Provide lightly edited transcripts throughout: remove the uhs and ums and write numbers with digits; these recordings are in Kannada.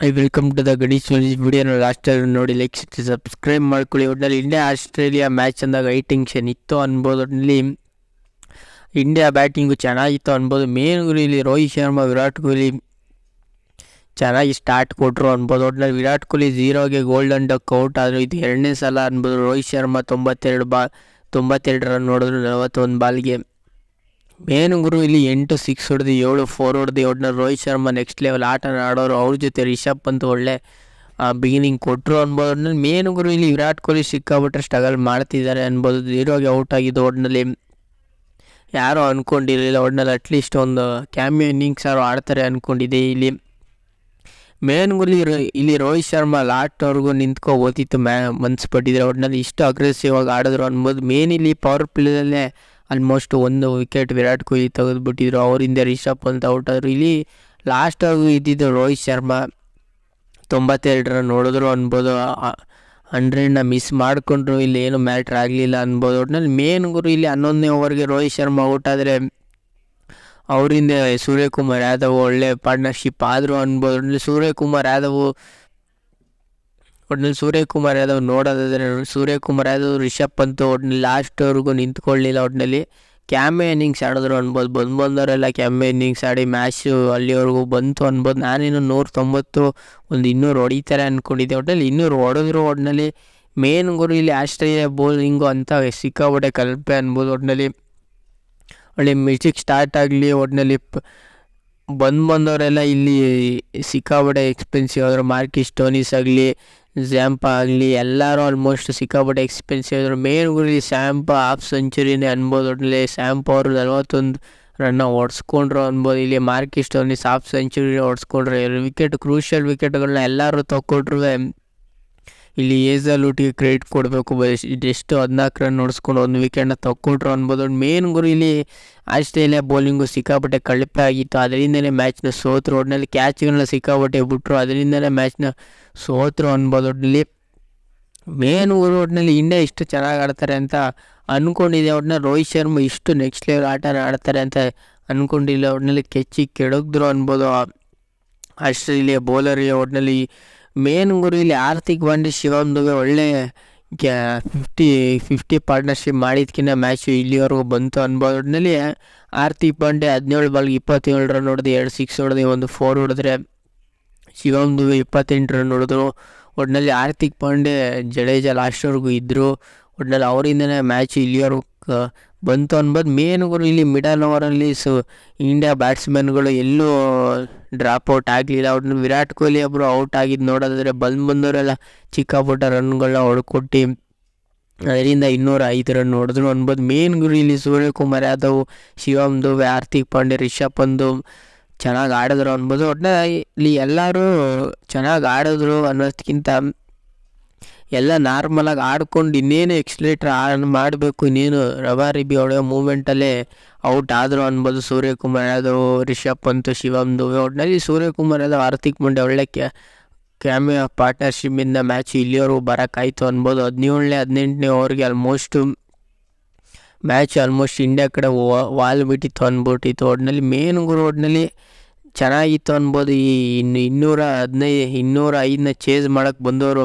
I welcome to the Ganesh ವಿಡಿಯೋನ ಲಾಸ್ಟಲ್ಲಿ ನೋಡಿ ಲೈಕ್ ಸಬ್ಸ್ಕ್ರೈಬ್ ಮಾಡ್ಕೊಳ್ಳಿ. ಒಟ್ಟಿನಲ್ಲಿ ಇಂಡಿಯಾ ಆಸ್ಟ್ರೇಲಿಯಾ ಮ್ಯಾಚ್ ಅಂದಾಗ ಐ ಟೆನ್ಷನ್ ಇತ್ತು ಅನ್ಬೋದು. ಒಟ್ಟಿನಲ್ಲಿ ಇಂಡಿಯಾ ಬ್ಯಾಟಿಂಗು ಚೆನ್ನಾಗಿತ್ತು ಅನ್ಬೋದು. ಮೇನ್ ಇಲ್ಲಿ ರೋಹಿತ್ ಶರ್ಮಾ ವಿರಾಟ್ ಕೊಹ್ಲಿ ಚೆನ್ನಾಗಿ ಸ್ಟಾರ್ಟ್ ಕೊಟ್ಟರು ಅನ್ಬೋದು. ಒಟ್ಟಿನಲ್ಲಿ ವಿರಾಟ್ ಕೊಹ್ಲಿ 0ಗೆ ಗೋಲ್ಡನ್ ಡಕ್ ಔಟ್ ಆದರು. ಇದು 2ನೇ ಸಲ ಅನ್ಬೋದು. ರೋಹಿತ್ ಶರ್ಮಾ 92 ರನ್ ನೋಡಿದ್ರು 41 ಬಾಲ್ಗೆ. ಮೇನ್ ಗುರು ಇಲ್ಲಿ 8 6 ಹೊಡೆದು 7 4 ಹೊಡೆದು. ಒಟ್ಟಿನಲ್ಲಿ ರೋಹಿತ್ ಶರ್ಮಾ ನೆಕ್ಸ್ಟ್ ಲೆವೆಲ್ ಆಟ ಆಡೋರು. ಅವ್ರ ಜೊತೆ ರಿಷಬ್ ಪಂತ್ ಒಳ್ಳೆ ಬಿಗಿನಿಂಗ್ ಕೊಟ್ಟರು ಅನ್ಬೋದು. ಒಟ್ಟಿನಲ್ಲಿ ಮೇನ್ ಗುರು ಇಲ್ಲಿ ವಿರಾಟ್ ಕೊಹ್ಲಿ ಸಿಕ್ಕಾಬಿಟ್ರೆ ಸ್ಟ್ರಗಲ್ ಮಾಡ್ತಿದ್ದಾರೆ ಅನ್ಬೋದು. 0ಗೆ ಔಟ್ ಆಗಿದ್ದು. ಒಟ್ಟಿನಲ್ಲಿ ಯಾರೂ ಅಂದ್ಕೊಂಡಿರಲಿಲ್ಲ. ಒಟ್ಟಿನಲ್ಲಿ ಅಟ್ಲೀಸ್ಟ್ ಒಂದು ಕ್ಯಾಮಿಯೋ ಇನ್ನಿಂಗ್ಸ್ ಯಾರು ಆಡ್ತಾರೆ ಅಂದ್ಕೊಂಡಿದ್ದೆ. ಇಲ್ಲಿ ಮೇನ್ ಗುರು ಇಲ್ಲಿ ರೋಹಿತ್ ಶರ್ಮಾ ಲಾಸ್ಟ್ವರೆಗೂ ಓದಿತ್ತು ಮನ್ಸು ಪಟ್ಟಿದ್ರೆ. ಒಟ್ಟಿನಲ್ಲಿ ಇಷ್ಟು ಅಗ್ರೆಸಿವ್ ಆಗಿ ಆಡಿದ್ರು ಅನ್ಬೋದು. ಮೇನ್ ಇಲ್ಲಿ ಪವರ್ ಪ್ಲೇಯಲ್ಲೇ ಆಲ್ಮೋಸ್ಟ್ 1 ವಿಕೆಟ್ ವಿರಾಟ್ ಕೊಹ್ಲಿ ತೆಗೆದುಬಿಟ್ಟಿದ್ರು. ಅವರಿಂದ ರಿಷಬ್ ಪಂತ್ ಔಟ್ ಆದರು. ಇಲ್ಲಿ ಲಾಸ್ಟಾಗೂ ಇದ್ದಿದ್ದು ರೋಹಿತ್ ಶರ್ಮಾ 92 ರನ್ ನೋಡಿದ್ರು ಅನ್ಬೋದು. 100ನ ಮಿಸ್ ಮಾಡಿಕೊಂಡ್ರು. ಇಲ್ಲಿ ಏನು ಮ್ಯಾಟ್ರ್ ಆಗಲಿಲ್ಲ ಅನ್ಬೋದು. ಒಟ್ಟಿನಲ್ಲಿ ಮೇನ್ ಗುರು ಇಲ್ಲಿ 11ನೇ ಓವರ್ಗೆ ರೋಹಿತ್ ಶರ್ಮಾ ಔಟ್ ಆದರೆ ಅವರಿಂದ ಸೂರ್ಯಕುಮಾರ್ ಯಾದವ್ ಒಳ್ಳೆ ಪಾರ್ಟ್ನರ್ಶಿಪ್ ಆದರು ಅನ್ಬೋದು. ಒಟ್ಟಿನಲ್ಲಿ ಸೂರ್ಯಕುಮಾರ್ ಯಾದವ್ ನೋಡೋದಾದರೆ ಸೂರ್ಯಕುಮಾರ್ ಯಾದವ್ ರಿಷಬ್ ಪಂತ್ ಒಟ್ಟಿನಲ್ಲಿ ಲಾಸ್ಟ್ವರೆಗೂ ನಿಂತ್ಕೊಳ್ಳಿಲ್ಲ. ಒಟ್ಟಿನಲ್ಲಿ ಕ್ಯಾಮೆ ಇನ್ನಿಂಗ್ಸ್ ಆಡಿದ್ರು ಅನ್ಬೋದು. ಬಂದವರೆಲ್ಲ ಕ್ಯಾಮೆ ಇನ್ನಿಂಗ್ಸ್ ಆಡಿ ಮ್ಯಾಚು ಅಲ್ಲಿವರೆಗೂ ಬಂತು ಅನ್ಬೋದು. ನಾನೇನು 190 ಒಂದು 200 ಹೊಡಿತಾರೆ ಅಂದ್ಕೊಂಡಿದ್ದೆ. ಒಟ್ಟಿನಲ್ಲಿ 200 ಹೊಡೆದ್ರು. ಒಟ್ಟಿನಲ್ಲಿ ಮೇನ್ ಗುರು ಇಲ್ಲಿ ಆಸ್ಟ್ರೇಲಿಯಾ ಬೌಲಿಂಗು ಅಂತ ಸಿಕ್ಕಾಪಟ್ಟೆ ಕಲ್ಪೆ ಅನ್ಬೋದು. ಒಟ್ಟಿನಲ್ಲಿ ಒಳ್ಳೆ ಮ್ಯೂಸಿಕ್ ಸ್ಟಾರ್ಟ್ ಆಗಲಿ. ಒಟ್ಟಿನಲ್ಲಿ ಬಂದವರೆಲ್ಲ ಇಲ್ಲಿ ಸಿಕ್ಕಾಪಟ್ಟೆ ಎಕ್ಸ್ಪೆನ್ಸಿವ್ ಆದರು. ಮಾರ್ಕಿಸ್ ಸ್ಟೋನಿಸ್ ಆಗಲಿ ಝ್ಯಾಂಪಾ ಆಗಲಿ ಎಲ್ಲರೂ ಆಲ್ಮೋಸ್ಟ್ ಸಿಕ್ಕಾಪಟ್ಟೆ ಎಕ್ಸ್ಪೆನ್ಸಿವ್ ಆದರು. ಮೇನ್ ಗುರಿ ಸ್ಯಾಂಪಾ ಹಾಫ್ ಸೆಂಚುರಿನೇ ಅನ್ಬೋದು. ಒಟ್ಟಿನಲ್ಲಿ ಸ್ಯಾಂಪಾ ಅವರು 41 ರನ್ನ ಹೊಡ್ಸ್ಕೊಂಡ್ರು ಅನ್ಬೋದು. ಇಲ್ಲಿ ಮಾರ್ಕಿಸ್ ಸ್ಟೋನಿಸ್ ಹಾಫ್ ಸೆಂಚುರಿ ಹೊಡ್ಸ್ಕೊಂಡ್ರು. 2 ವಿಕೆಟ್ ಕ್ರೂಷಿಯಲ್ ವಿಕೆಟ್ಗಳನ್ನ ಎಲ್ಲರೂ ತಗೊಟ್ರು. ಇಲ್ಲಿ ಏಜಲೂಟಿಗೆ ಕ್ರೆಡಿಟ್ ಕೊಡಬೇಕು. ಎಷ್ಟು 14 ರನ್ ಹೊಡ್ಸ್ಕೊಂಡು 1 ವಿಕೆಟ್ನ ತಗೊಂಡ್ರು ಅನ್ಬೋದು. ಮೇನ್ ಗುರು ಇಲ್ಲಿ ಆಸ್ಟ್ರೇಲಿಯಾ ಬೌಲಿಂಗು ಸಿಕ್ಕಾಪಟ್ಟೆ ಕಳಪೆ ಆಗಿತ್ತು. ಅದರಿಂದನೇ ಮ್ಯಾಚ್ನ ಸೋತರು. ಒಟ್ಟಿನಲ್ಲಿ ಕ್ಯಾಚ್ಗಳನ್ನ ಸಿಕ್ಕಾಪಟ್ಟೆ ಬಿಟ್ಟರು. ಅದರಿಂದನೇ ಮ್ಯಾಚ್ನ ಸೋತರು ಅನ್ಬೋದು. ಒಟ್ಟಿನಲ್ಲಿ ಮೇನ್ ಗುರು ಒಟ್ಟಿನಲ್ಲಿ ಇಂಡಿಯಾ ಇಷ್ಟು ಚೆನ್ನಾಗಿ ಆಡ್ತಾರೆ ಅಂತ ಅಂದ್ಕೊಂಡಿದ್ದೆ. ಒಟ್ಟಿನಲ್ಲಿ ರೋಹಿತ್ ಶರ್ಮಾ ಇಷ್ಟು ನೆಕ್ಸ್ಟ್ ಲೆವೆಲ್ ಆಟನ ಆಡ್ತಾರೆ ಅಂತ ಅಂದ್ಕೊಂಡಿಲ್ಲ. ಒಟ್ಟಿನಲ್ಲಿ ಕೆಡಗಿದ್ರು ಅನ್ಬೋದು ಆಸ್ಟ್ರೇಲಿಯಾ ಬೌಲರ್ಗೆ. ಒಟ್ಟಿನಲ್ಲಿ ಮೇನ್ ಗುರು ಇಲ್ಲಿ ಹಾರ್ದಿಕ್ ಪಾಂಡ್ಯ ಶಿವಮ್ ದುಬೆ ಒಳ್ಳೆ 50-50 ಪಾರ್ಟ್ನರ್ಶಿಪ್ ಮಾಡಿದ್ಕಿಂತ ಮ್ಯಾಚು ಇಲ್ಲಿವರೆಗೂ ಬಂತು ಅನ್ಬೋದು. ಒಟ್ಟಿನಲ್ಲಿ ಹಾರ್ದಿಕ್ ಪಾಂಡ್ಯ 17 ಬಾಲ್ಗೆ 27 ರನ್ ಹೊಡೆದು 2 6 ಹೊಡೆದು 1 4 ಹೊಡೆದ್ರೆ ಶಿವಮ್ ದುಬೆ 28 ರನ್ ಹೊಡೆದ್ರು. ಒಟ್ಟಿನಲ್ಲಿ ಹಾರ್ದಿಕ್ ಪಾಂಡ್ಯ ಜಡೇಜಾ ಲಾಸ್ಟ್ವರೆಗೂ ಇದ್ದರು. ಒಟ್ಟಿನಲ್ಲಿ ಅವರಿಂದನೇ ಮ್ಯಾಚ್ ಇಲ್ಲಿವರೆಗೂ ಬಂತು ಅನ್ಬೋದು. ಮೇನ್ ಗುರು ಇಲ್ಲಿ ಮಿಡಲ್ ಓವರಲ್ಲಿ ಇಂಡಿಯಾ ಬ್ಯಾಟ್ಸ್ಮನ್ಗಳು ಎಲ್ಲೂ ಡ್ರಾಪ್ ಔಟ್ ಆಗಲಿಲ್ಲ. ಒಟ್ಟು ವಿರಾಟ್ ಕೊಹ್ಲಿ ಒಬ್ಬರು ಔಟ್ ಆಗಿದ್ದು ನೋಡೋದಾದರೆ ಬಂದವರೆಲ್ಲ ಚಿಕ್ಕಪುಟ್ಟ ರನ್ಗಳನ್ನ ಹೊಡ್ಕೊಟ್ಟು ಅದರಿಂದ 205 ರನ್ ಹೊಡೆದ್ರು ಅನ್ಬೋದು. ಮೇನ್ ಗುರು ಇಲ್ಲಿ ಸೂರ್ಯಕುಮಾರ್ ಯಾದವ್, ಶಿವಮ್ ದುಬೆ, ಹಾರ್ದಿಕ್ ಪಾಂಡ್ಯ, ರಿಷಬ್ ಪಂತ್ ಚೆನ್ನಾಗಿ ಆಡಿದ್ರು ಅನ್ಬೋದು. ಒಟ್ಟಿನಲ್ಲಿ ಇಲ್ಲಿ ಎಲ್ಲರೂ ಚೆನ್ನಾಗಿ ಆಡಿದ್ರು ಅನ್ನೋದಕ್ಕಿಂತ ಎಲ್ಲ ನಾರ್ಮಲಾಗಿ ಆಡ್ಕೊಂಡು ಇನ್ನೇನು ಎಕ್ಸ್ಲೇಟ್ರ್ ಮಾಡಬೇಕು, ಇನ್ನೇನು ರಬಾರಿಬಿ ಹೊಡೆಯೋ ಮೂಮೆಂಟಲ್ಲೇ ಔಟ್ ಆದರು ಅನ್ಬೋದು ಸೂರ್ಯಕುಮಾರ್ ಯಾದವ್, ರಿಷಬ್ ಪಂತ್, ಶಿವಮ್ ದುಬೆ. ಒಟ್ಟಿನಲ್ಲಿ ಸೂರ್ಯಕುಮಾರ್ ಯಾದವ್, ಹಾರ್ದಿಕ್ ಪಾಂಡ್ಯ ಒಳ್ಳೆ ಕ್ಯಾಮಿಯೋ ಪಾರ್ಟ್ನರ್ಶಿಪ್ಪಿಂದ ಮ್ಯಾಚ್ ಇಲ್ಲಿವರೆಗೂ ಬರೋಕ್ಕಾಯ್ತು ಅನ್ಬೋದು. 17ನೇ 18ನೇ ಓವರ್ಗೆ ಮ್ಯಾಚ್ ಆಲ್ಮೋಸ್ಟ್ ಇಂಡಿಯಾ ಕಡೆ ವಾಲ್ ಬಿಟ್ಟಿತ್ತು ಅಂದ್ಬಿಟ್ಟಿತ್ತು. ಒಟ್ಟಿನಲ್ಲಿ ಮೇನ್ ಗುರು ಒಟ್ಟಿನಲ್ಲಿ ಚೆನ್ನಾಗಿತ್ತು ಅನ್ಬೋದು. ಈ 205ನ ಚೇಸ್ ಮಾಡೋಕ್ಕೆ ಬಂದವರು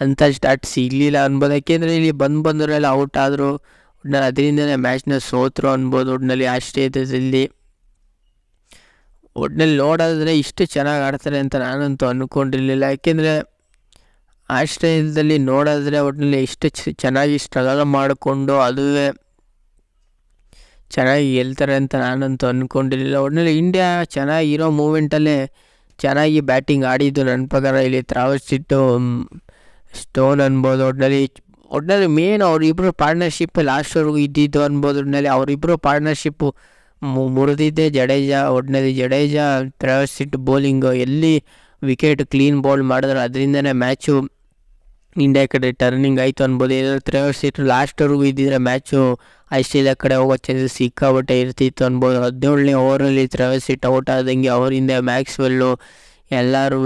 ಅಂತ ಸ್ಟಾರ್ಟ್ ಸಿಗಲಿಲ್ಲ ಅನ್ಬೋದು. ಯಾಕೆಂದರೆ ಇಲ್ಲಿ ಬಂದವರೆಲ್ಲ ಔಟ್ ಆದರು. ಒಟ್ಟಿನಲ್ಲಿ ಅದರಿಂದನೇ ಮ್ಯಾಚ್ನ ಸೋತರು ಅನ್ಬೋದು. ಒಟ್ಟಿನಲ್ಲಿ ಆಸ್ಟ್ರೇಲಿಯಾದಲ್ಲಿ ಒಟ್ಟಿನಲ್ಲಿ ನೋಡೋದಾದರೆ ಇಷ್ಟು ಚೆನ್ನಾಗಿ ಆಡ್ತಾರೆ ಅಂತ ನಾನಂತೂ ಅಂದ್ಕೊಂಡಿರಲಿಲ್ಲ. ಯಾಕೆಂದರೆ ಆಸ್ಟ್ರೇಲಿಯಾದಲ್ಲಿ ನೋಡೋದ್ರೆ ಒಟ್ಟಿನಲ್ಲಿ ಇಷ್ಟು ಚೆನ್ನಾಗಿ ಸ್ಟ್ರಗಲ್ ಮಾಡಿಕೊಂಡು ಅದುವೇ ಚೆನ್ನಾಗಿ ಗೆಲ್ತಾರೆ ಅಂತ ನಾನಂತೂ ಅಂದ್ಕೊಂಡಿರಲಿಲ್ಲ. ಒಟ್ಟಿನಲ್ಲಿ ಇಂಡಿಯಾ ಚೆನ್ನಾಗಿರೋ ಮೂಮೆಂಟಲ್ಲೇ ಚೆನ್ನಾಗಿ ಬ್ಯಾಟಿಂಗ್ ಆಡಿದ್ದು ನನ್ನ ಪ್ರಕಾರ. ಇಲ್ಲಿ ಟ್ರಾವಿಸ್ ಸ್ಟೋನ್ ಅನ್ಬೋದು. ಒಟ್ಟಿನಲ್ಲಿ ಮೇನ್ ಅವರಿಬ್ಬರು ಪಾರ್ಟ್ನರ್ಶಿಪ್ ಲಾಸ್ಟ್ವರೆಗೂ ಇದ್ದಿದ್ದು ಅನ್ಬೋದು. ಒಟ್ಟಿನಲ್ಲಿ ಅವರಿಬ್ಬರು ಪಾರ್ಟ್ನರ್ಶಿಪ್ಪು ಮುರಿದಿದ್ದೆ ಜಡೇಜಾ. ಒಟ್ಟಿನಲ್ಲಿ ಜಡೇಜಾ ಟ್ರಾವಿಸ್ ಬೌಲಿಂಗು ಎಲ್ಲಿ ವಿಕೆಟ್ ಕ್ಲೀನ್ ಬೌಲ್ ಮಾಡಿದ್ರು ಅದರಿಂದನೇ ಮ್ಯಾಚು ಇಂಡಿಯಾ ಕಡೆ ಟರ್ನಿಂಗ್ ಆಯಿತು ಅನ್ಬೋದು. ಟ್ರಾವಿಸ್ ಲಾಸ್ಟ್ವರೆಗೂ ಇದ್ದಿದ್ರೆ ಮ್ಯಾಚು ಆಸ್ಟ್ರೇಲಿಯಾ ಕಡೆ ಹೋಗೋ ಚಾನ್ಸಸ್ ಸಿಕ್ಕಾಬಟ್ಟೆ ಇರ್ತಿತ್ತು ಅನ್ಬೋದು. 17ನೇ ಓವರಲ್ಲಿ ಟ್ರಾವಿಸ್ ಔಟ್ ಆದಂಗೆ ಅವರಿಂದ ಮ್ಯಾಕ್ಸ್ವೆಲ್ಲು ಎಲ್ಲರೂ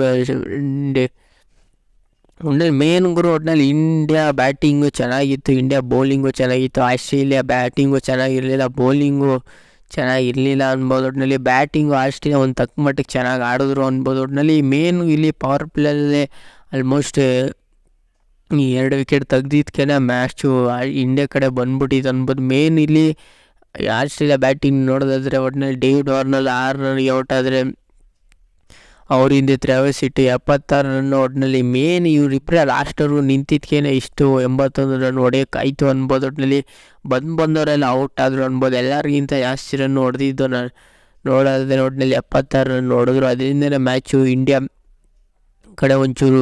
ಒಟ್ಟಿನಲ್ಲಿ ಮೇನ್ ಗುರು ಒಟ್ಟಿನಲ್ಲಿ ಇಂಡಿಯಾ ಬ್ಯಾಟಿಂಗು ಚೆನ್ನಾಗಿತ್ತು, ಇಂಡಿಯಾ ಬೌಲಿಂಗು ಚೆನ್ನಾಗಿತ್ತು. ಆಸ್ಟ್ರೇಲಿಯಾ ಬ್ಯಾಟಿಂಗು ಚೆನ್ನಾಗಿರಲಿಲ್ಲ, ಬೌಲಿಂಗು ಚೆನ್ನಾಗಿರಲಿಲ್ಲ ಅನ್ಬೋದು. ಒಟ್ಟಿನಲ್ಲಿ ಬ್ಯಾಟಿಂಗು ಆಸ್ಟ್ರೇಲಿಯಾ ಒಂದು ತಕ್ಕ ಮಟ್ಟಿಗೆ ಚೆನ್ನಾಗಿ ಆಡಿದ್ರು ಅನ್ಬೋದು. ಒಟ್ಟಿನಲ್ಲಿ ಮೇನು ಇಲ್ಲಿ ಪವರ್ ಪ್ಲೇಯಲ್ಲೇ ಆಲ್ಮೋಸ್ಟ್ ಈ 2 ವಿಕೆಟ್ ತೆಗ್ದಿದ್ಕೆ ಮ್ಯಾಚು ಇಂಡಿಯಾ ಕಡೆ ಬಂದ್ಬಿಟ್ಟಿತ್ತು ಅನ್ಬೋದು. ಮೇನ್ ಇಲ್ಲಿ ಆಸ್ಟ್ರೇಲಿಯಾ ಬ್ಯಾಟಿಂಗ್ ನೋಡೋದಾದರೆ ಒಟ್ಟಿನಲ್ಲಿ ಡೇವಿಡ್ ವಾರ್ನರ್ 6 ರನ್ಗೆ ಔಟ್ ಆದರೆ ಅವ್ರ ಹಿಂದೆ ಟ್ರಾವಿಸ್ ಹೆಡ್ 76 ರನ್. ಒಟ್ಟಿನಲ್ಲಿ ಮೇನ್ ಇವರಿಬ್ಬರೇ ಲಾಸ್ಟವ್ರು ನಿಂತಿದ್ಕೇನೆ ಇಷ್ಟು 81 ರನ್ ಹೊಡೆಯೋಕ್ಕಾಯ್ತು ಅನ್ಬೋದು. ಒಟ್ಟಿನಲ್ಲಿ ಬಂದವರೆಲ್ಲ ಔಟ್ ಆದರು ಅನ್ಬೋದು. ಎಲ್ಲರಿಗಿಂತ ಜಾಸ್ತಿ ರನ್ ಹೊಡೆದಿದ್ದು ನೋಡೋದಾದ್ರೆ ಒಟ್ಟಿನಲ್ಲಿ 76 ರನ್ ಹೊಡೆದ್ರು. ಅದರಿಂದನೇ ಮ್ಯಾಚು ಇಂಡಿಯಾ ಕಡೆ ಒಂಚೂರು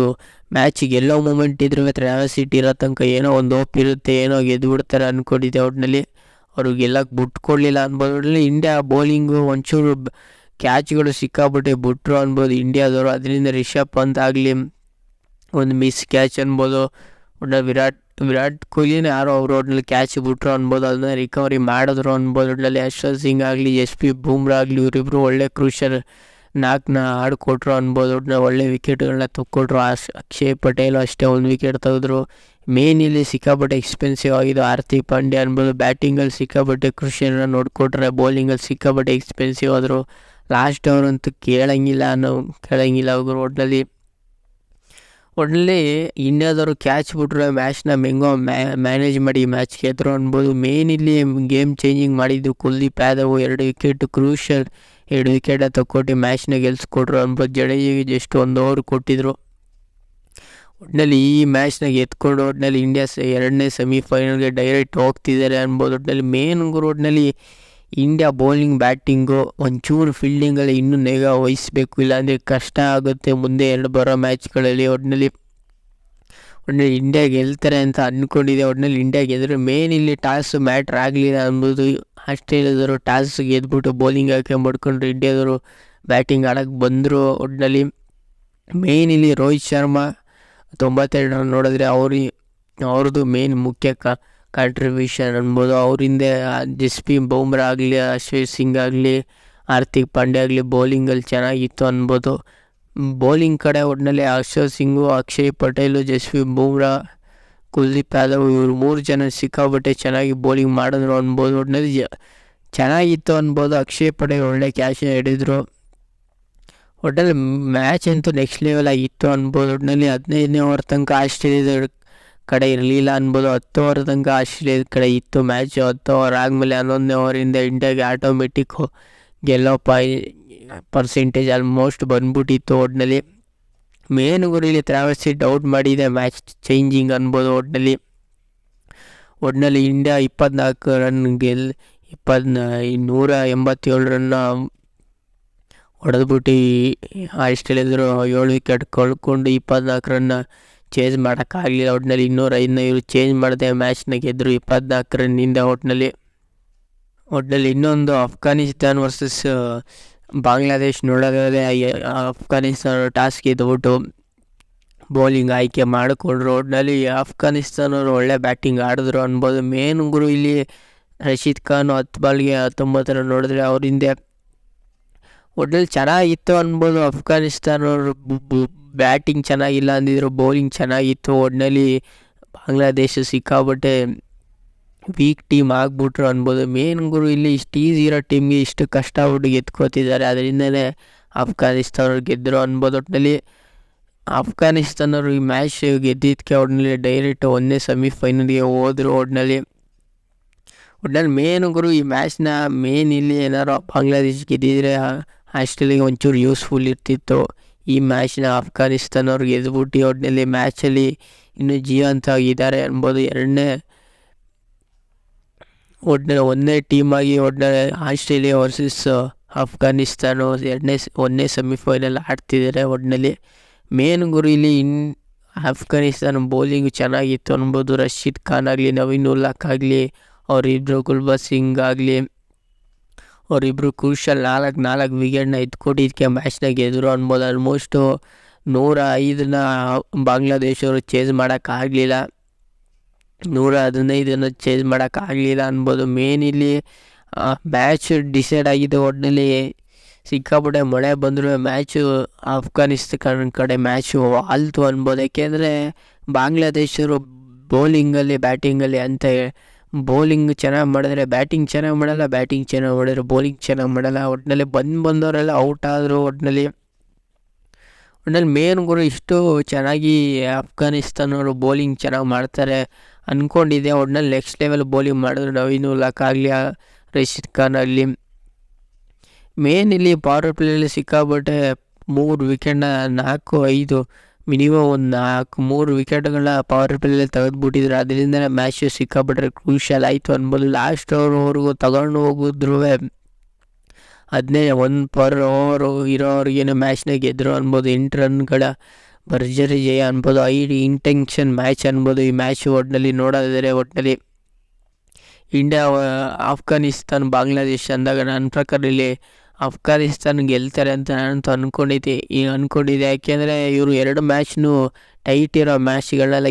ಮ್ಯಾಚಿಗೆ ಎಲ್ಲೋ ಮೂಮೆಂಟ್ ಇದ್ರೂ ಟ್ರಾವಿಸ್ ಹೆಡ್ ಇರೋ ತನಕ ಏನೋ ಒಂದು ಹೋಪ್ ಇರುತ್ತೆ, ಏನೋ ಗೆದ್ದುಬಿಡ್ತಾರೆ ಅಂದ್ಕೊಂಡಿದ್ದೆ. ಒಟ್ಟಿನಲ್ಲಿ ಅವ್ರಿಗೆಲ್ಲಕ್ಕೆ ಬಿಟ್ಕೊಡ್ಲಿಲ್ಲ ಅನ್ಬೋದು. ಒಟ್ಟಿನಲ್ಲಿ ಇಂಡಿಯಾ ಬೌಲಿಂಗು ಒಂಚೂರು ಕ್ಯಾಚ್ಗಳು ಸಿಕ್ಕಾಬಿಟ್ಟೆ ಬಿಟ್ರು ಅನ್ಬೋದು ಇಂಡಿಯಾದವರು. ಅದರಿಂದ ರಿಷಬ್ ಪಂತ್ ಆಗಲಿ ಒಂದು ಮಿಸ್ ಕ್ಯಾಚ್ ಅನ್ಬೋದು. ಒಟ್ಟಿನಲ್ಲಿ ವಿರಾಟ್ ಕೊಹ್ಲಿನೇ ಯಾರೋ ಅವರು ಒಟ್ಟಿನಲ್ಲಿ ಕ್ಯಾಚ್ ಬಿಟ್ರು ಅನ್ಬೋದು. ಅದನ್ನ ರಿಕವರಿ ಮಾಡಿದ್ರು ಅನ್ಬೋದು. ಒಟ್ಟಿನಲ್ಲಿ ಯಶವಂತ್ ಸಿಂಗ್ ಆಗಲಿ ಬೂಮ್ರಾ ಆಗಲಿ ಇವರಿಬ್ಬರು ಒಳ್ಳೆ ಕ್ರೂಷಲ್ ನಾಲ್ಕನ್ನ ಆಡಿಕೊಟ್ರು ಅನ್ಬೋದು. ಒಟ್ಟಿನಲ್ಲಿ ಒಳ್ಳೆ ವಿಕೆಟ್ಗಳನ್ನ ತಕ್ಕೊಟ್ರು. ಅಕ್ಷಯ್ ಪಟೇಲು ಅಷ್ಟೇ ಒಂದು ವಿಕೆಟ್ ತೆಗೆದ್ರು. ಮೇನ್ ಇಲ್ಲಿ ಸಿಕ್ಕಾಪಟ್ಟೆ ಎಕ್ಸ್ಪೆನ್ಸಿವ್ ಆಗಿದ್ದು ಹಾರ್ದಿಕ್ ಪಾಂಡ್ಯ ಅನ್ಬೋದು. ಬ್ಯಾಟಿಂಗಲ್ಲಿ ಸಿಕ್ಕಾಪಟ್ಟೆ ಕ್ರೂಷಿಯಲ್ನ ನೋಡಿಕೊಟ್ರೆ, ಬೌಲಿಂಗಲ್ಲಿ ಸಿಕ್ಕಾಪಟ್ಟೆ ಎಕ್ಸ್ಪೆನ್ಸಿವ್ ಆದರು. ಲಾಸ್ಟ್ ಅವರಂತೂ ಕೇಳಂಗಿಲ್ಲ ಅವರು. ಒಟ್ಟಿನಲ್ಲಿ ಇಂಡಿಯಾದವರು ಕ್ಯಾಚ್ ಬಿಟ್ರೆ ಮ್ಯಾಚ್ನ ಮೆಂಗೋ ಮ್ಯಾನೇಜ್ ಮಾಡಿ ಮ್ಯಾಚ್ ಗೆದ್ರು ಅನ್ಬೋದು. ಮೇನ್ ಇಲ್ಲಿ ಗೇಮ್ ಚೇಂಜಿಂಗ್ ಮಾಡಿದ್ದು ಕುಲ್ದೀಪ್ ಯಾದವ್ 2 ವಿಕೆಟ್ ಕ್ರೂಷಲ್ 2 ವಿಕೆಟ ತಕ್ಕೊಟ್ಟು ಮ್ಯಾಚ್ನ ಗೆಲ್ಸ್ಕೊಟ್ರು ಅನ್ಬೋದು. ಜಡೇಜಿಗೆ ಜಸ್ಟ್ 1 ಓವರ್ ಕೊಟ್ಟಿದ್ರು. ಒಟ್ಟಿನಲ್ಲಿ ಈ ಮ್ಯಾಚ್ನಾಗ ಎತ್ಕೊಂಡು ಒಟ್ಟಿನಲ್ಲಿ ಇಂಡಿಯಾ 2ನೇ ಸೆಮಿಫೈನಲ್ಗೆ ಡೈರೆಕ್ಟ್ ಹೋಗ್ತಿದ್ದಾರೆ ಅನ್ಬೋದು. ಒಟ್ಟಿನಲ್ಲಿ ಮೇನ್ ಒಟ್ಟಿನಲ್ಲಿ ಇಂಡಿಯಾ ಬೌಲಿಂಗ್ ಬ್ಯಾಟಿಂಗು ಒಂಚೂರು ಫೀಲ್ಡಿಂಗಲ್ಲಿ ಇನ್ನೂ ನಿಗಾ ವಹಿಸಬೇಕು, ಇಲ್ಲಾಂದರೆ ಕಷ್ಟ ಆಗುತ್ತೆ ಮುಂದೆ ಬರೋ ಮ್ಯಾಚ್ಗಳಲ್ಲಿ. ಒಟ್ಟಿನಲ್ಲಿ ಇಂಡಿಯಾ ಗೆಲ್ತಾರೆ ಅಂತ ಅಂದ್ಕೊಂಡಿದ್ದೆ. ಒಟ್ಟಿನಲ್ಲಿ ಇಂಡಿಯಾ ಗೆದ್ದರೆ ಮೇನ್ ಇಲ್ಲಿ ಟಾಸ್ ಮ್ಯಾಟ್ರ್ ಆಗಲಿಲ್ಲ ಅನ್ಬೋದು. ಆಸ್ಟ್ರೇಲಿಯಾದವರು ಟಾಸ್ ಗೆದ್ಬಿಟ್ಟು ಬೌಲಿಂಗ್ ಹಾಕಿ ಮಾಡ್ಕೊಂಡ್ರು, ಇಂಡಿಯಾದವರು ಬ್ಯಾಟಿಂಗ್ ಆಡೋಕ್ಕೆ ಬಂದರು. ಒಟ್ಟಿನಲ್ಲಿ ಮೇನ್ ಇಲ್ಲಿ ರೋಹಿತ್ ಶರ್ಮಾ 92 ರನ್ ನೋಡಿದ್ರೆ ಅವ್ರದ್ದು ಮೇನ್ ಮುಖ್ಯ ಕಾಂಟ್ರಿಬ್ಯೂಷನ್ ಅನ್ಬೋದು. ಅವರಿಂದ ಬೂಮ್ರಾ ಆಗಲಿ, ಅಶ್ವಿನ್ ಸಿಂಗ್ ಆಗಲಿ, ಹಾರ್ದಿಕ್ ಪಾಂಡ್ಯ ಆಗಲಿ ಬೌಲಿಂಗಲ್ಲಿ ಚೆನ್ನಾಗಿತ್ತು ಅನ್ಬೋದು. ಬೌಲಿಂಗ್ ಕಡೆ ಒಟ್ಟಿನಲ್ಲಿ ಅಶ್ವಿನ್ ಸಿಂಗು, ಅಕ್ಷಯ್ ಪಟೇಲು, ಬೂಮ್ರಾ, ಕುಲ್ದೀಪ್ ಯಾದವ್ ಇವರು 3 ಜನ ಸಿಕ್ಕಾಬಿಟ್ಟೆ ಚೆನ್ನಾಗಿ ಬೌಲಿಂಗ್ ಮಾಡಿದ್ರು ಅನ್ಬೋದು. ಒಟ್ಟಿನಲ್ಲಿ ಚೆನ್ನಾಗಿತ್ತು ಅನ್ಬೋದು. ಅಕ್ಷಯ್ ಪಟೇಲ್ ಒಳ್ಳೆ ಕ್ಯಾಚ್ ಹಿಡಿದ್ರು. ಒಟ್ಟಿನಲ್ಲಿ ಮ್ಯಾಚ್ ಅಂತೂ ನೆಕ್ಸ್ಟ್ ಲೆವೆಲ್ ಆಗಿತ್ತು ಅನ್ಬೋದು. ಒಟ್ಟಿನಲ್ಲಿ 15ನೇ ಓವರ್ ತನಕ ಆಸ್ಟ್ರೇಲಿಯಾದ ಕಡೆ ಇರಲಿಲ್ಲ ಅನ್ಬೋದು. 10 ಓವರ್ ತನಕ ಆಸ್ಟ್ರೇಲಿಯಾದ ಕಡೆ ಇತ್ತು ಮ್ಯಾಚ್. 10 ಓವರ್ ಆದಮೇಲೆ 11ನೇ ಓವರಿಂದ ಇಂಡಿಯಾಗೆ ಆಟೋಮೆಟಿಕ್ ಗೆಲ್ಲೋ ಪರ್ಸೆಂಟೇಜ್ ಆಲ್ಮೋಸ್ಟ್ ಬಂದ್ಬಿಟ್ಟಿತ್ತು. ಒಟ್ಟಿನಲ್ಲಿ ಮೇನ್ ಗುರಿಲಿ ಟ್ರಾವಿಸ್ ಹೆಡ್ ಔಟ್ ಮಾಡಿದೆ ಮ್ಯಾಚ್ ಚೇಂಜಿಂಗ್ ಅನ್ಬೋದು. ಒಟ್ಟಿನಲ್ಲಿ ಇಂಡಿಯಾ 24 ರನ್ 187 ರನ್ನ ಹೊಡೆದ್ಬಿಟ್ಟು ಆಸ್ಟ್ರೇಲಿಯಾದರು 7 ವಿಕೆಟ್ ಕಳ್ಕೊಂಡು 24 ರನ್ನ ಚೇಂಜ್ ಮಾಡೋಕ್ಕಾಗಲಿಲ್ಲ. ಒಟ್ಟಿನಲ್ಲಿ 205ನ ಇವರು ಚೇಂಜ್ ಮಾಡಿದೆ ಮ್ಯಾಚ್ನ ಗೆದ್ದರು 24 ರನ್ನಿಂದ. ಒಟ್ಟಿನಲ್ಲಿ ಇನ್ನೊಂದು ಅಫ್ಘಾನಿಸ್ತಾನ್ ವರ್ಸಸ್ ಬಾಂಗ್ಲಾದೇಶ್ ನೋಡೋದಾದರೆ ಅಫ್ಘಾನಿಸ್ತಾನ ಟಾಸ್ ಗೆದ್ಬಿಟ್ಟು ಬೌಲಿಂಗ್ ಆಯ್ಕೆ ಮಾಡಿಕೊಂಡ್ರು. ಒಟ್ಟಿನಲ್ಲಿ ಅಫ್ಘಾನಿಸ್ತಾನವರು ಒಳ್ಳೆ ಬ್ಯಾಟಿಂಗ್ ಆಡಿದ್ರು ಅನ್ಬೋದು. ಮೇನ್ ಗುರು ಇಲ್ಲಿ ರಶೀದ್ ಖಾನ್ 10 ಬಾಲ್ಗೆ 19 ರನ್ ನೋಡಿದ್ರೆ ಅವರಿಂದ ಒಟ್ಟಿನಲ್ಲಿ ಚೆನ್ನಾಗಿತ್ತು ಅನ್ಬೋದು. ಅಫ್ಘಾನಿಸ್ತಾನವರು ಬ್ಯಾಟಿಂಗ್ ಚೆನ್ನಾಗಿಲ್ಲ ಅಂದಿದ್ರು, ಬೌಲಿಂಗ್ ಚೆನ್ನಾಗಿತ್ತು. ಒಟ್ಟಿನಲ್ಲಿ ಬಾಂಗ್ಲಾದೇಶ ಸಿಕ್ಕಾಬಟ್ಟೆ ವೀಕ್ ಟೀಮ್ ಆಗ್ಬಿಟ್ರು ಅನ್ಬೋದು. ಮೇನ್ ಗುರು ಇಲ್ಲಿ ಇಷ್ಟು ಈಸಿ ಇರೋ ಟೀಮ್ಗೆ ಇಷ್ಟು ಕಷ್ಟಪಟ್ಟು ಗೆದ್ಕೋತಿದ್ದಾರೆ, ಅದರಿಂದನೇ ಅಫ್ಘಾನಿಸ್ತಾನವ್ರು ಗೆದ್ದರು ಅನ್ಬೋದು. ಒಟ್ಟಿನಲ್ಲಿ ಅಫ್ಘಾನಿಸ್ತಾನವರು ಈ ಮ್ಯಾಚ್ ಗೆದ್ದಿದ್ದಕ್ಕೆ ಒಟ್ಟಿನಲ್ಲಿ ಡೈರೆಕ್ಟ್ 1ನೇ ಸೆಮಿಫೈನಲ್ಗೆ ಹೋದರು. ಒಟ್ಟಿನಲ್ಲಿ ಮೇನ್ ಗುರು ಈ ಮ್ಯಾಚ್ನ ಇಲ್ಲಿ ಏನಾರು ಬಾಂಗ್ಲಾದೇಶ್ ಗೆದ್ದಿದ್ರೆ ಆಸ್ಟ್ರೇಲಿಯಾಗೆ ಒಂಚೂರು ಯೂಸ್ಫುಲ್ ಇರ್ತಿತ್ತು. ಈ ಮ್ಯಾಚ್ನ ಅಫ್ಘಾನಿಸ್ತಾನವ್ರು ಗೆದ್ಬಿಟ್ಟು ಒಟ್ಟಿನಲ್ಲಿ ಮ್ಯಾಚಲ್ಲಿ ಇನ್ನೂ ಜೀವಂತವಾಗಿದ್ದಾರೆ ಅನ್ಬೋದು. ಒಂದೇ ಟೀಮಾಗಿ ಒಟ್ಟಿನಲ್ಲಿ ಆಸ್ಟ್ರೇಲಿಯಾ ವರ್ಸಸ್ ಅಫ್ಘಾನಿಸ್ತಾನ 1ನೇ ಸೆಮಿಫೈನಲ್ ಆಡ್ತಿದ್ದಾರೆ. ಒಟ್ಟಿನಲ್ಲಿ ಮೇನ್ ಗುರು ಇಲ್ಲಿ ಅಫ್ಘಾನಿಸ್ತಾನ ಬೌಲಿಂಗ್ ಚೆನ್ನಾಗಿತ್ತು ಅನ್ಬೋದು. ರಶೀದ್ ಖಾನ್ ಆಗಲಿ, ನವೀನ್ ಉಲ್-ಹಕ್ ಆಗಲಿ, ಅವರಿಬ್ಬರು ಗುಲ್ಬಾಜ್ ಸಿಂಗ್ ಆಗಲಿ ಅವರಿಬ್ಬರು ಕ್ರೂಷಲ್ 4 ವಿಕೆಟ್ನ ಎತ್ಕೊಟ್ಟಿದ್ದಕ್ಕೆ ಮ್ಯಾಚ್ನ ಗೆದ್ರು ಅನ್ಬೋದು. ಆಲ್ಮೋಸ್ಟು 105ನ ಬಾಂಗ್ಲಾದೇಶವರು ಚೇಂಜ್ ಮಾಡೋಕ್ಕಾಗಲಿಲ್ಲ, 115 ಚೇಂಜ್ ಮಾಡೋಕ್ಕಾಗಲಿಲ್ಲ ಅನ್ಬೋದು. ಮೇನ್ ಇಲ್ಲಿ ಮ್ಯಾಚ್ ಡಿಸೈಡ್ ಆಗಿದೆ. ಒಟ್ಟಿನಲ್ಲಿ ಸಿಕ್ಕಾಪಟ್ಟೆ ಮಳೆ ಬಂದರೂ ಮ್ಯಾಚು ಅಫ್ಘಾನಿಸ್ತಾನ ಕಡೆ ಮ್ಯಾಚು ಆಲ್ತು ಅನ್ಬೋದು. ಯಾಕೆಂದರೆ ಬಾಂಗ್ಲಾದೇಶರು ಬೌಲಿಂಗಲ್ಲಿ ಬ್ಯಾಟಿಂಗಲ್ಲಿ ಅಂತ ಬೌಲಿಂಗ್ ಚೆನ್ನಾಗಿ ಮಾಡಿದ್ರೆ ಬ್ಯಾಟಿಂಗ್ ಚೆನ್ನಾಗಿ ಮಾಡಲ್ಲ, ಬ್ಯಾಟಿಂಗ್ ಚೆನ್ನಾಗಿ ಮಾಡಿದ್ರೆ ಬೌಲಿಂಗ್ ಚೆನ್ನಾಗಿ ಮಾಡಲ್ಲ. ಒಟ್ಟಿನಲ್ಲಿ ಬಂದವರೆಲ್ಲ ಔಟ್ ಆದರು. ಒಟ್ಟಿನಲ್ಲಿ ಮೇನ್ ಗುರು ಇಷ್ಟು ಚೆನ್ನಾಗಿ ಅಫ್ಘಾನಿಸ್ತಾನವರು ಬೌಲಿಂಗ್ ಚೆನ್ನಾಗಿ ಮಾಡ್ತಾರೆ ಅಂದ್ಕೊಂಡಿದ್ದೆ. ಒಟ್ಟಿನಲ್ಲಿ ನೆಕ್ಸ್ಟ್ ಲೆವೆಲ್ ಬೌಲಿಂಗ್ ಮಾಡಿದ್ರು. ನವೀನ್ ಉಲ್-ಹಕ್ ಆಗಲಿ, ರಶೀದ್ ಖಾನ್ ಆಗಲಿ. ಮೇನ್ ಇಲ್ಲಿ ಪವರ್ ಪ್ಲೇಯಲ್ಲಿ ಸಿಕ್ಕಾಬಿಟ್ಟೆ 3 ವಿಕೆಟ್ನ 4-5 ಮಿನಿಮಮ್ ಒಂದು 3 ವಿಕೆಟ್ಗಳನ್ನ ಪವರ್ ಪ್ಲೇಯಲ್ಲಿ ತೆಗೆದುಬಿಟ್ಟಿದ್ರು. ಅದರಿಂದ ಮ್ಯಾಚು ಸಿಕ್ಕಾಬಿಟ್ರೆ ಕ್ರೂಷಿಯಲ್ ಆಯಿತು ಅನ್ಬೋದು. ಲಾಸ್ಟ್ ಓವರ್ವರೆಗೂ ತಗೊಂಡು ಹೋಗಿದ್ರು. 1 ಪರ್ ಓವರು ಇರೋವ್ರಿಗೇನು ಮ್ಯಾಚ್ನ ಗೆದ್ದರು ಅನ್ಬೋದು. 8 ರನ್ಗಳ ಭರ್ಜರಿ ಜಯ ಅನ್ಬೋದು. 5 ಇಂಟೆನ್ಷನ್ ಮ್ಯಾಚ್ ಅನ್ಬೋದು ಈ ಮ್ಯಾಚ್. ಒಟ್ಟಿನಲ್ಲಿ ನೋಡೋದಾದರೆ ಒಟ್ಟಿನಲ್ಲಿ ಇಂಡಿಯಾ ಆಫ್ಘಾನಿಸ್ತಾನ್ ಬಾಂಗ್ಲಾದೇಶ ಅಂದಾಗ ನನ್ನ ಪ್ರಕಾರ ಇಲ್ಲಿ ಅಫ್ಘಾನಿಸ್ತಾನ ಗೆಲ್ತಾರೆ ಅಂತ ನಾನಂತೂ ಅಂದ್ಕೊಂಡಿದ್ದೆ. ಯಾಕೆಂದರೆ ಇವರು 2 ಮ್ಯಾಚ್ನೂ ಟೈಟ್ ಇರೋ ಮ್ಯಾಚ್ಗಳನ್ನೆಲ್ಲ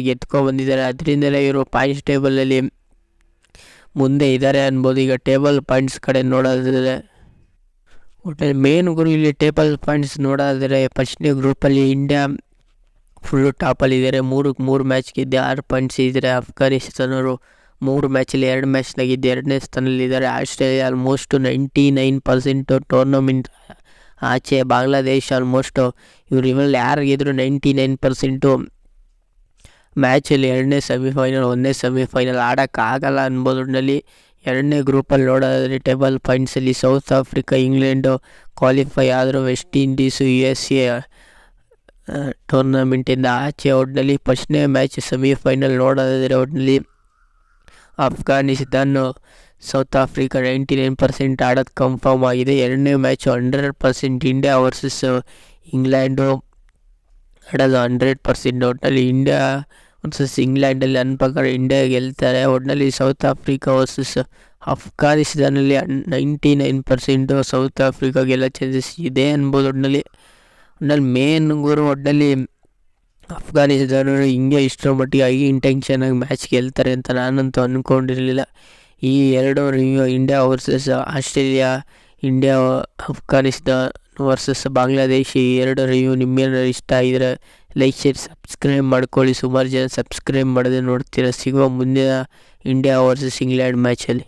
ಬಂದಿದ್ದಾರೆ. ಅದರಿಂದಲೇ ಇವರು ಪಾಯಿಂಟ್ಸ್ ಟೇಬಲಲ್ಲಿ ಮುಂದೆ ಇದ್ದಾರೆ ಅನ್ಬೋದು. ಈಗ ಟೇಬಲ್ ಪಾಯಿಂಟ್ಸ್ ಕಡೆ ನೋಡೋದಾದರೆ ಒಟ್ಟಿನಲ್ಲಿ ಮೇನ್ ಗುರು ಇಲ್ಲಿ ಟೇಬಲ್ ಪಾಯಿಂಟ್ಸ್ ನೋಡೋದಾದರೆ ಫಸ್ಟ್ನೇ ಗ್ರೂಪಲ್ಲಿ ಇಂಡಿಯಾ ಫುಲ್ಲು ಟಾಪಲ್ಲಿದ್ದಾರೆ. 3 ಮ್ಯಾಚ್ ಗೆದ್ದೆ 6 ಪಾಯಿಂಟ್ಸ್ ಇದ್ದರೆ ಅಫ್ಘಾನಿಸ್ತಾನವರು 3 ಮ್ಯಾಚಲ್ಲಿ 2 ಮ್ಯಾಚ್ನ ಗೆದ್ದು 2ನೇ ಸ್ಥಾನದಲ್ಲಿದ್ದಾರೆ. ಆಸ್ಟ್ರೇಲಿಯಾ ಆಲ್ಮೋಸ್ಟ್ 99% ಟೂರ್ನಮೆಂಟ್ ಆಚೆ. ಬಾಂಗ್ಲಾದೇಶ ಆಲ್ಮೋಸ್ಟ್ ಇವೆಲ್ಲ ಯಾರು ಗೆದ್ರು 99% ಮ್ಯಾಚಲ್ಲಿ 2ನೇ ಸೆಮಿಫೈನಲ್ 1ನೇ ಸೆಮಿಫೈನಲ್ ಆಡೋಕ್ಕಾಗಲ್ಲ ಅನ್ಬೋದು. ಒಟ್ಟಿನಲ್ಲಿ 2ನೇ ಗ್ರೂಪಲ್ಲಿ ನೋಡೋದಾದರೆ ಟೇಬಲ್ ಪಾಯಿಂಟ್ಸಲ್ಲಿ ಸೌತ್ ಆಫ್ರಿಕಾ, ಇಂಗ್ಲೆಂಡು ಕ್ವಾಲಿಫೈ ಆದರೂ ವೆಸ್ಟ್ ಇಂಡೀಸು, USA ಟೂರ್ನಮೆಂಟಿಂದ ಆಚೆ. ಒಟ್ಟಿನಲ್ಲಿ ಫಸ್ಟ್ನೇ ಮ್ಯಾಚ್ ಸೆಮಿಫೈನಲ್ ನೋಡೋದಾದರೆ ಒಟ್ಟಿನಲ್ಲಿ ಅಫ್ಘಾನಿಸ್ತಾನ ಸೌತ್ ಆಫ್ರಿಕಾ 99% ಆಡೋದು ಕನ್ಫರ್ಮ್ ಆಗಿದೆ. 2ನೇ ಮ್ಯಾಚು 100% ಇಂಡಿಯಾ ವರ್ಸಸ್ ಇಂಗ್ಲೆಂಡು ಆಡೋದು 100%. ಒಟ್ಟಿನಲ್ಲಿ ಇಂಡಿಯಾ ವರ್ಸಸ್ ಇಂಗ್ಲೆಂಡಲ್ಲಿ ನನ್ನ ಪ್ರಕಾರ ಇಂಡಿಯಾ ಗೆಲ್ತಾರೆ. ಒಟ್ಟಿನಲ್ಲಿ ಸೌತ್ ಆಫ್ರಿಕಾ ವರ್ಸಸ್ ಅಫ್ಘಾನಿಸ್ತಾನಲ್ಲಿ 99% ಸೌತ್ ಆಫ್ರಿಕಾ ಗೆಲ್ಲೋ ಚಾನ್ಸಸ್ ಇದೆ ಅನ್ಬೋದು. ಒಟ್ಟಿನಲ್ಲಿ ಮೇನ್ ಗುರು ಒಟ್ಟಿನಲ್ಲಿ ಅಫ್ಘಾನಿಸ್ತಾನ ಹಿಂಗೆ ಇಷ್ಟರ ಮಟ್ಟಿಗೆ ಇಂಟೆನ್ಷನಾಗಿ ಮ್ಯಾಚ್ ಗೆಲ್ತಾರೆ ಅಂತ ನಾನಂತೂ ಅಂದ್ಕೊಂಡಿರಲಿಲ್ಲ. ಈ 2 review India versus Australia, India Afghanistan versus Bangladesh, ಈ 2 ರಿವ್ಯೂ ನಿಮ್ಗೇನಾದ್ರು ಇಷ್ಟ ಆಗಿದ್ರೆ ಲೈಕ್, ಶೇರ್, ಸಬ್ಸ್ಕ್ರೈಬ್ ಮಾಡ್ಕೊಳ್ಳಿ. ಸುಮಾರು ಜನ ಸಬ್ಸ್ಕ್ರೈಬ್ ಮಾಡದೆ ನೋಡ್ತೀರ. ಸಿಗುವ ಮುಂದಿನ ಇಂಡಿಯಾ ವರ್ಸಸ್ ಇಂಗ್ಲೆಂಡ್ ಮ್ಯಾಚಲ್ಲಿ.